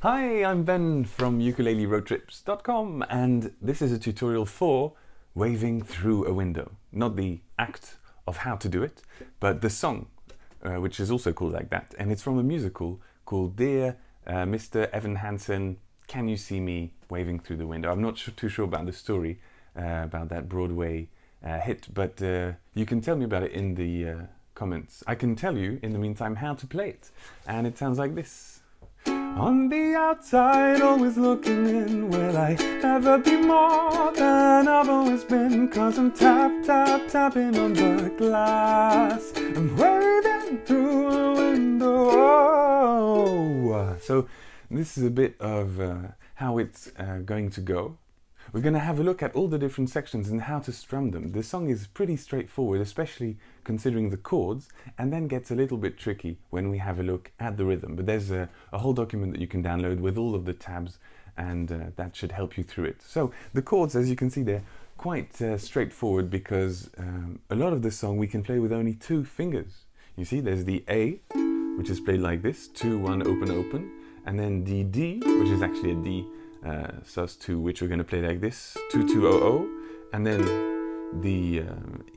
Hi, I'm Ben from ukuleleroadtrips.com, and this is a tutorial for waving through a window. Not the act of how to do it, but the song, which is also called like that. And it's from a musical called Dear Mr. Evan Hansen, Can You See Me Waving Through the Window? I'm not too sure about the story about that Broadway hit, but you can tell me about it in the comments. I can tell you, in the meantime, how to play it. And it sounds like this. On the outside, always looking in. Will I ever be more than I've always been? 'Cause I'm tapping on the glass. I'm waving through a window. So this is a bit of how it's going to go. We're going to have a look at all the different sections and how to strum them. The song is pretty straightforward, especially considering the chords, and then gets a little bit tricky when we have a look at the rhythm. But there's a whole document that you can download with all of the tabs, and that should help you through it. So the chords, as you can see, they're quite straightforward because a lot of the song we can play with only 2 fingers. You see, there's the A, which is played like this, 2, 1, open, open, and then the D, which is actually a D sus2, which we're going to play like this, 2, 2, 0, 0, and then the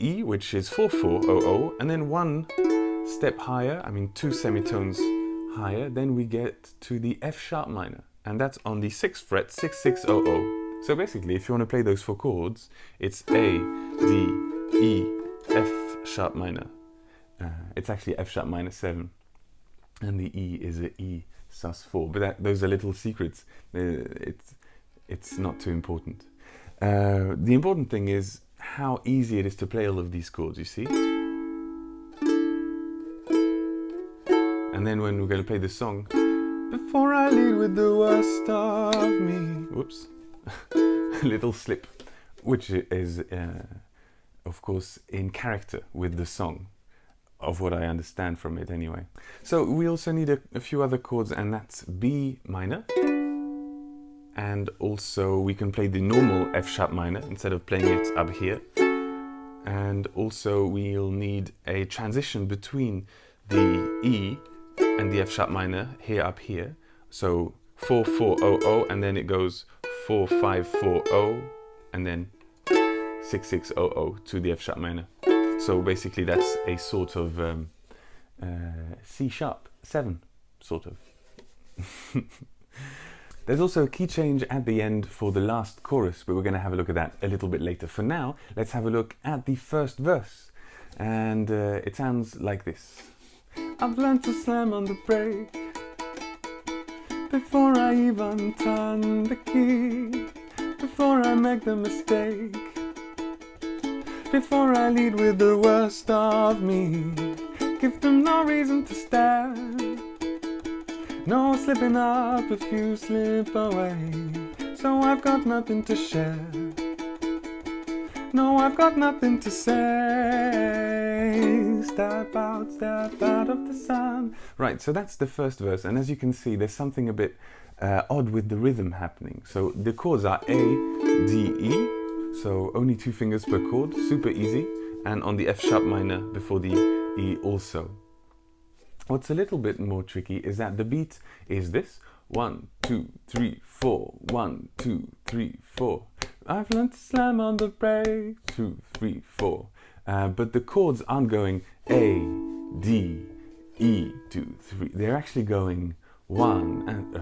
E, which is 4, 4, 0, 0, and then 1 step higher, 2 semitones higher, then we get to the F sharp minor, and that's on the 6th fret, 6, 6, 0, 0. So basically, if you want to play those 4 chords, it's A, D, E, F sharp minor. It's actually F sharp minor 7, and the E is a E sus4, but those are little secrets. It's not too important. The important thing is how easy it is to play all of these chords, you see? And then when we're going to play the song, before I lead with the worst of me, whoops, a little slip, which is of course in character with the song, of what I understand from it anyway. So we also need a few other chords, and that's B minor, and also we can play the normal F sharp minor instead of playing it up here, and also we'll need a transition between the E and the F sharp minor here up here, so 4, 4, 0, 0, and then it goes 4, 5, 4, 0, and then 6, 6, 0, 0 to the F sharp minor. So basically that's a sort of C sharp 7, sort of. There's also a key change at the end for the last chorus, but we're going to have a look at that a little bit later. For now, let's have a look at the first verse. And it sounds like this. I've learned to slam on the brake before I even turn the key, before I make the mistake, before I lead with the worst of me. Give them no reason to stare, no slipping up if you slip away. So I've got nothing to share, no, I've got nothing to say. Step out of the sun. Right, so that's the first verse, and as you can see, there's something a bit odd with the rhythm happening. So the chords are A, D, E, so only 2 fingers per chord, super easy, and on the F sharp minor before the E also. What's a little bit more tricky is that the beat is this: 1, 2, 3, 4, 1, 2, 3, 4. I've learned to slam on the brake, 2, 3, 4. But the chords aren't going A, D, E, 2, 3. They're actually going 1 and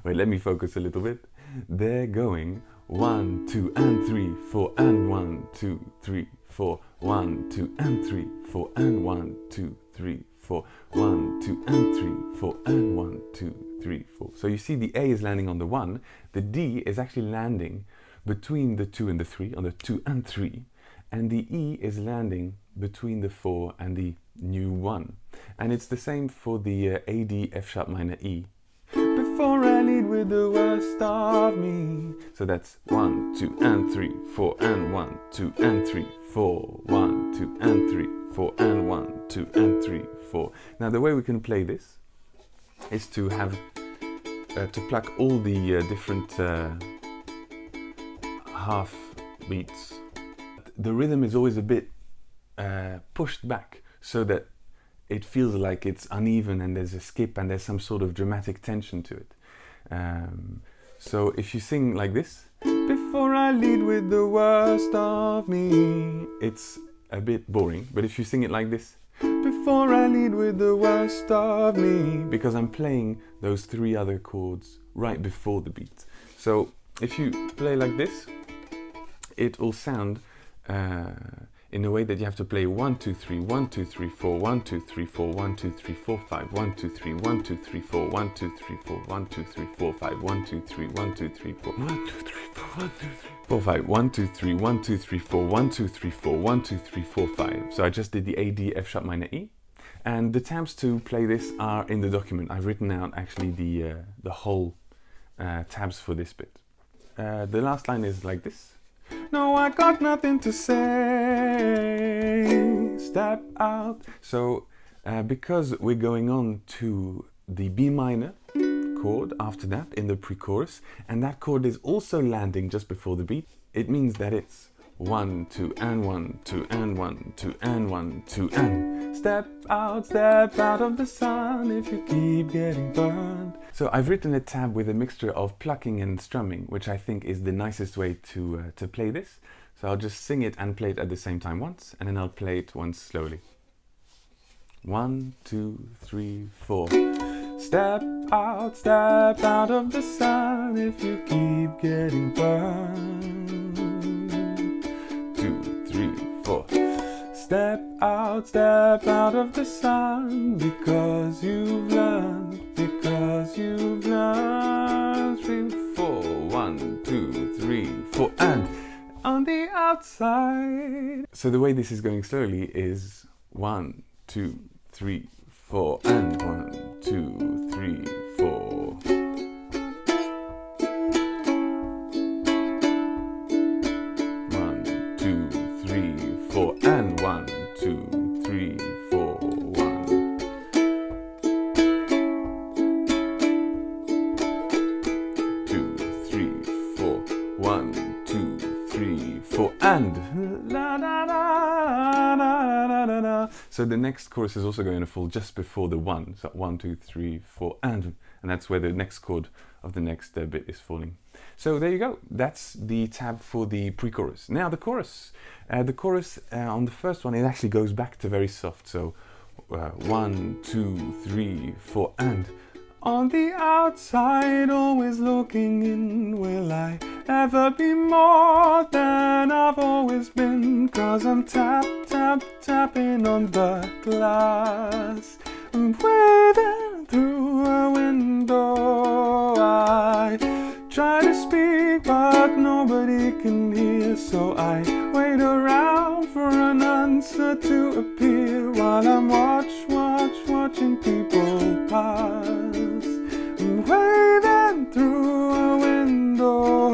wait, let me focus a little bit. They're going 1, 2, and 3, 4, and 1, 2, 3, 4, 1, 2, and 3, 4, and 1, 2, 3, 4, 1, 2, and 3, 4, and 1, 2, 3, 4. So you see the A is landing on the 1, the D is actually landing between the 2 and the 3, on the 2 and 3, and the E is landing between the 4 and the new 1. And it's the same for the A, D, F sharp minor, E. Before I lead with the worst of me. So that's 1, 2, and 3, 4, and 1, 2, and 3, 4, 1, 2, and 3, 4, and 1, 2, and 3, 4. Now the way we can play this is to have to pluck all the different half beats. The rhythm is always a bit pushed back so that it feels like it's uneven and there's a skip and there's some sort of dramatic tension to it. So if you sing like this, before I lead with the worst of me, it's a bit boring. But if you sing it like this, before I lead with the worst of me, because I'm playing those three other chords right before the beat. So if you play like this, it will sound in a way that you have to play 1, 2, 3, 1, 2, 3, 4, 1, 2, 3, 4, 1, 2, 3, 4, 5, 1, 2, 3, 1, 2, 3, 4, 1, 2, 3, 4, 1, 2, 3, 4, 5, 1, 2, 3, 1, 2, 3, 4, 1, 2, 3, 4, 1, 2, 3, 4, 5, 1, 2, 3, 1, 2, 3, 4, 1, 2, 3, 4, 1, 2, 3, 4, 5. So I just did the A, D, F sharp minor E. And the tabs to play this are in the document. I've written out actually the whole tabs for this bit. The last line is like this. No, I got nothing to say. Step out. So because we're going on to the B minor chord after that in the pre-chorus, and that chord is also landing just before the beat, it means that it's 1, 2, and 1, 2, and 1, 2, and 1, 2, and step out of the sun if you keep getting burned. So I've written a tab with a mixture of plucking and strumming, which I think is the nicest way to play this. So I'll just sing it and play it at the same time once, and then I'll play it once slowly. 1, 2, 3, 4. Step out of the sun if you keep getting burned. 2, 3, 4. Step out of the sun because you've learned, 3, 4, 1, 2, 3, 4, and on the outside. So the way this is going slowly is 1, 2, 3, 4, and 1, 2, 3, 4. 1, 2, 3, 4, and 1, 2, 3, 4, 1. 2, 3, 4, 1, 2, 3, 4, and la da da da da da da. So the next chorus is also going to fall just before the 1. So 1, 2, 3, 4, and that's where the next chord of the next bit is falling. So there you go. That's the tab for the pre-chorus. Now the chorus. On the first one, it actually goes back to very soft. So 1, 2, 3, 4, and on the outside, always looking in. Will I ever be more than I've always been? 'Cause I'm tapping on the glass. I'm waving through a window. I try to speak, but nobody can hear. So I wait around for an answer to appear while I'm watching people pass. I'm waving through a window.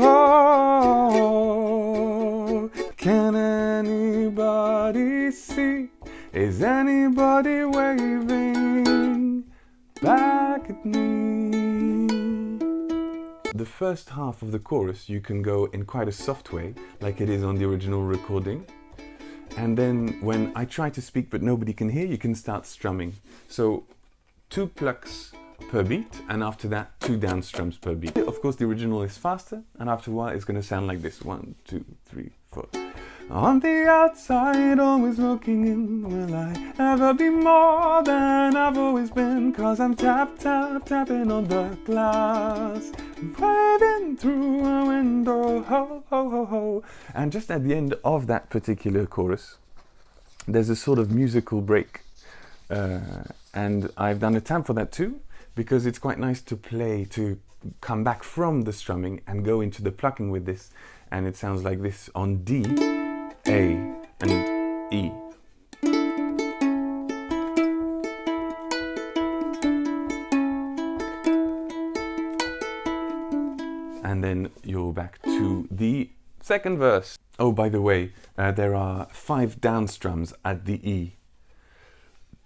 Can anybody see? Is anybody waving back at me? The first half of the chorus you can go in quite a soft way, like it is on the original recording. And then when I try to speak but nobody can hear, you can start strumming. So 2 plucks per beat, and after that 2 down strums per beat. Of course the original is faster, and after a while it's going to sound like this. 1, 2, 3, 4. On the outside, always looking in. Will I ever be more than I've always been? 'Cause I'm tapping on the glass. Waving through a window, ho, ho, ho, ho. And just at the end of that particular chorus, there's a sort of musical break. And I've done a tab for that too, because it's quite nice to play, to come back from the strumming and go into the plucking with this. And it sounds like this on D, A, and E. And then you're back to the second verse. Oh, by the way, there are 5 down strums at the E.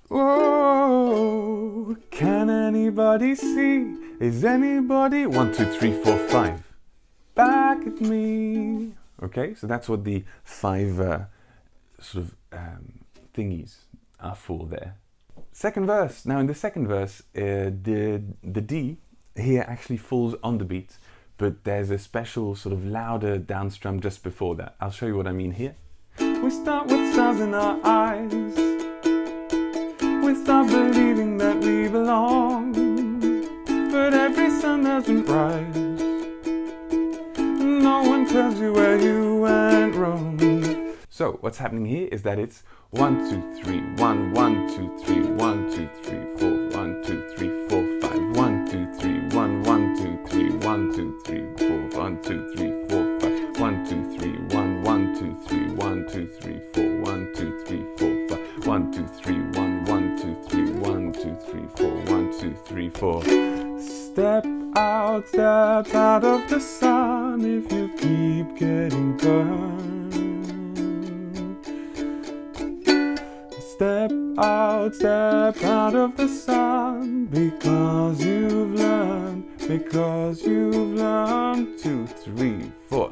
Whoa, can anybody see? Is anybody? 1, 2, 3, 4, 5. Back at me. Okay, so that's what the 5 sort of thingies are for there. Second verse. Now in the second verse, the D here actually falls on the beat, but there's a special sort of louder down strum just before that. I'll show you what I mean here. We start with stars in our eyes. We start believing that we belong, but every sun doesn't rise. No one tells you where you went wrong. So what's happening here is that it's 1, 2, 3, 1, 1, 2, 3, 1, 2, 3, 4, 1, 2, 3, 4, 5, 1, 2, 3, 1, 1, 2, 3, 1, 2, 3, 4, 1, 2, 3, 4, 5, 1, 2, 3, 1, 1, 2, 3, 1, 2, 3, 4, 1, 2, 3, 4, 5, 1, 2, 3, 1, 1, 2, 3, 1, 2, 3, 4, 1, 2, 3, 4. Step out of the sun if you keep getting burned. Step out of the sun because you've learned, 2, 3, 4.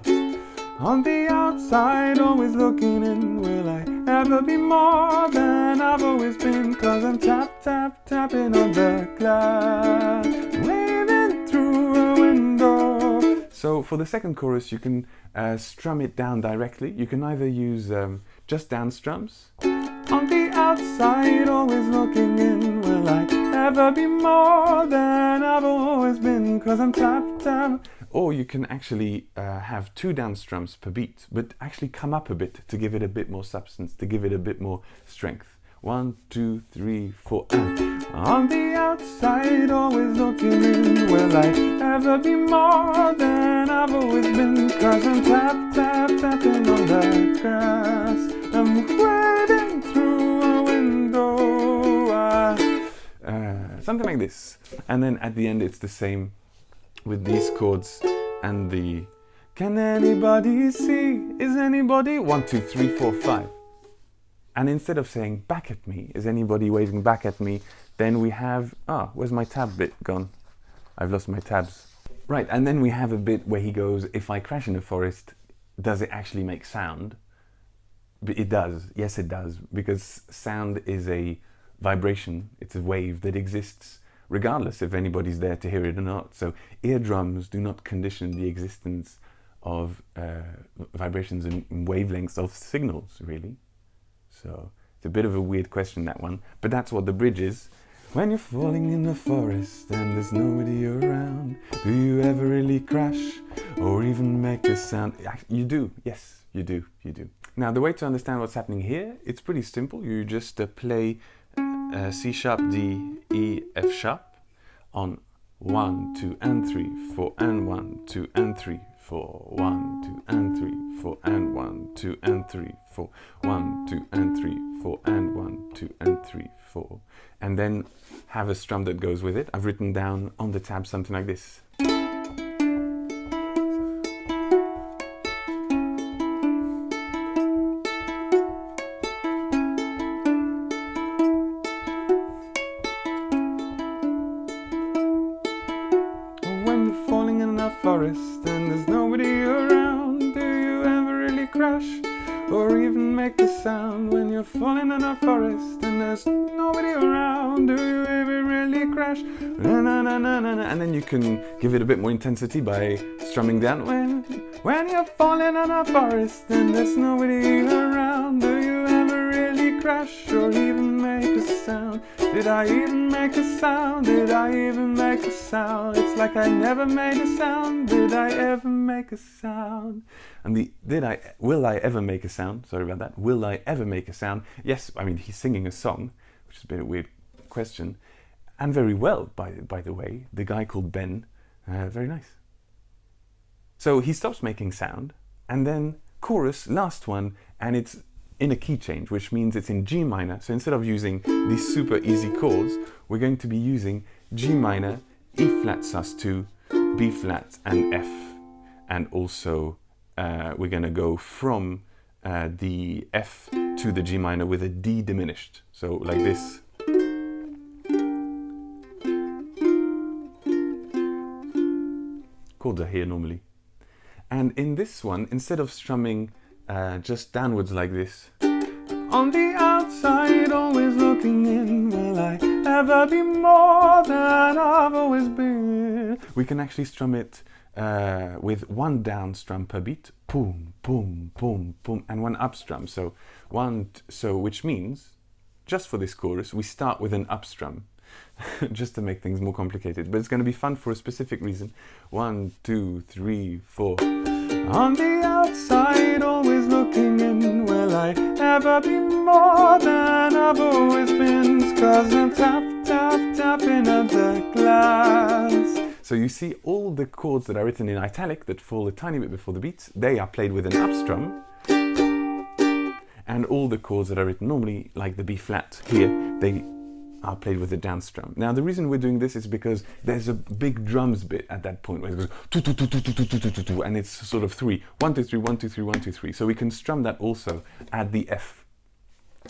On the outside, always looking in, will I ever be more than I've always been? 'Cause I'm tapping on the glass, waving through a window. So for the second chorus, you can strum it down directly. You can either use just down strums. On the outside, always looking in, will I ever be more than I've always been? 'Cause I'm tap. Or you can actually have 2 down strums per beat, but actually come up a bit to give it a bit more substance, to give it a bit more strength. 1, 2, 3, 4, and on the outside, always looking in, will I ever be more than I've always been? 'Cause I'm tapping on the grass, I'm waving through a window. Something like this. And then at the end, it's the same with these chords and the can anybody see? Is anybody? 1, 2, 3, 4, 5. And instead of saying back at me, is anybody waving back at me? Then we have, where's my tab bit gone? I've lost my tabs. Right, and then we have a bit where he goes, if I crash in a forest, does it actually make sound? It does, yes it does, because sound is a vibration, it's a wave that exists regardless if anybody's there to hear it or not. So eardrums do not condition the existence of vibrations and wavelengths of signals, really. So it's a bit of a weird question, that one, but that's what the bridge is. When you're falling in the forest and there's nobody around, do you ever really crash or even make a sound? You do, yes, you do. Now the way to understand what's happening here, it's pretty simple. You just play C sharp, D, E, F sharp on 1, 2, and 3, 4, and 1, 2, and 3, 4, 1, 2, and 3, 4, and 1, 2, and 3, 4, 1, 2, and 3, 4, and 1, 2, and 3, 4. And then have a strum that goes with it. I've written down on the tab something like this. When you're falling in a forest and there's nobody around, do you ever really crash or even make a sound? When you're falling in a forest and there's nobody around, do you ever really crash? And then you can give it a bit more intensity by strumming down. When you're falling in a forest and there's nobody around, do you ever really crash or even make a sound? Did I even make a sound? Did I even make a sound? It's like I never made a sound. Did I ever make a sound? And the will I ever make a sound? Sorry about that. Will I ever make a sound? Yes, I mean, he's singing a song, which is a bit of a weird question. And very well, by the way. The guy called Ben, very nice. So he stops making sound, and then chorus, last one, and it's in a key change, which means it's in G minor. So instead of using these super easy chords, we're going to be using G minor, E flat sus2, B flat and F. And also we're going to go from the F to the G minor with a D diminished. So like this. Chords are here normally. And in this one, instead of strumming just downwards like this, On the outside, always looking in. Will I ever be more than I've always been? We can actually strum it with one down strum per beat, boom, boom, boom, boom, and one up strum. So which means, just for this chorus, we start with an up strum, just to make things more complicated. But it's going to be fun for a specific reason. 1, 2, 3, 4. On the outside, always looking in. Will I ever be more than I've always been? 'Cause I'm tapping on the glass. So you see all the chords that are written in italic that fall a tiny bit before the beats, they are played with an up strum. And all the chords that are written normally, like the B flat here, they are played with a down strum. Now the reason we're doing this is because there's a big drums bit at that point where it goes tu tu tu tu tu tu tu tu tu tu, and it's sort of 3, 1 2 3 1 2 3 1 2 3. So we can strum that also at the F,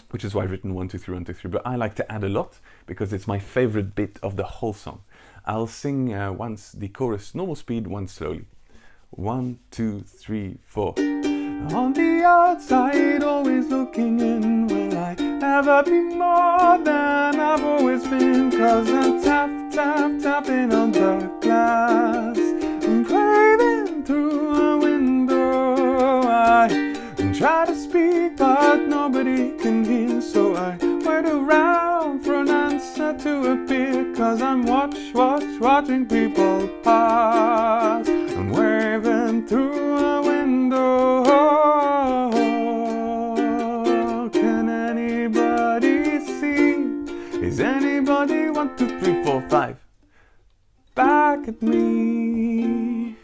which is why I've written 1 2 3 1 2 3. But I like to add a lot because it's my favorite bit of the whole song. I'll sing once the chorus normal speed, once slowly. 1 2 3 4. On the outside, always looking in. Will I ever be more than I've always been? 'Cause I'm tapping on the glass. I'm craving through a window. I try to speak, but nobody can hear. So I wait around for an answer to appear. 'Cause I'm watching people pass. I'm waving through a window. Can anybody see? Is anybody 1 2 3 4 5 back at me?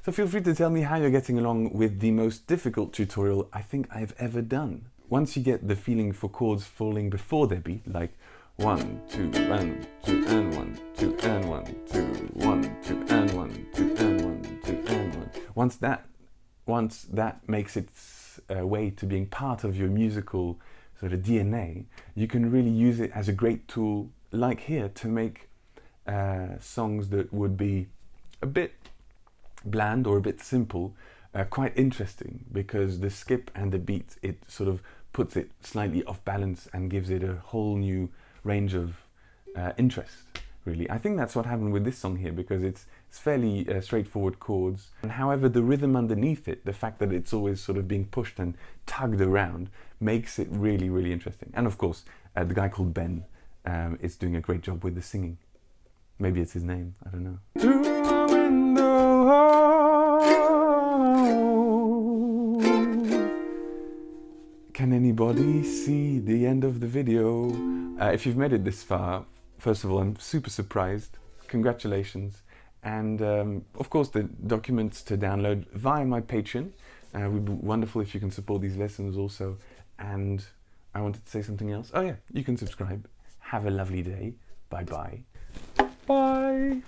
So feel free to tell me how you're getting along with the most difficult tutorial I think I've ever done. Once you get the feeling for chords falling before their beat, like 1 2 and 2 and 1 2 and 1 2 1 2 and 1 2 and 1 2 and 1. Once that makes its way to being part of your musical sort of DNA, you can really use it as a great tool, like here, to make songs that would be a bit bland or a bit simple, quite interesting, because the skip and the beat, it sort of puts it slightly off balance and gives it a whole new range of interest, really. I think that's what happened with this song here, because it's fairly straightforward chords, and however the rhythm underneath it, the fact that it's always sort of being pushed and tugged around, makes it really, really interesting. And of course, the guy called Ben is doing a great job with the singing. Maybe it's his name, I don't know. Through a window. Can anybody see the end of the video? If you've made it this far, first of all, I'm super surprised. Congratulations. And of course, the documents to download via my Patreon. It would be wonderful if you can support these lessons also. And I wanted to say something else. Oh yeah, you can subscribe. Have a lovely day. Bye-bye. Bye.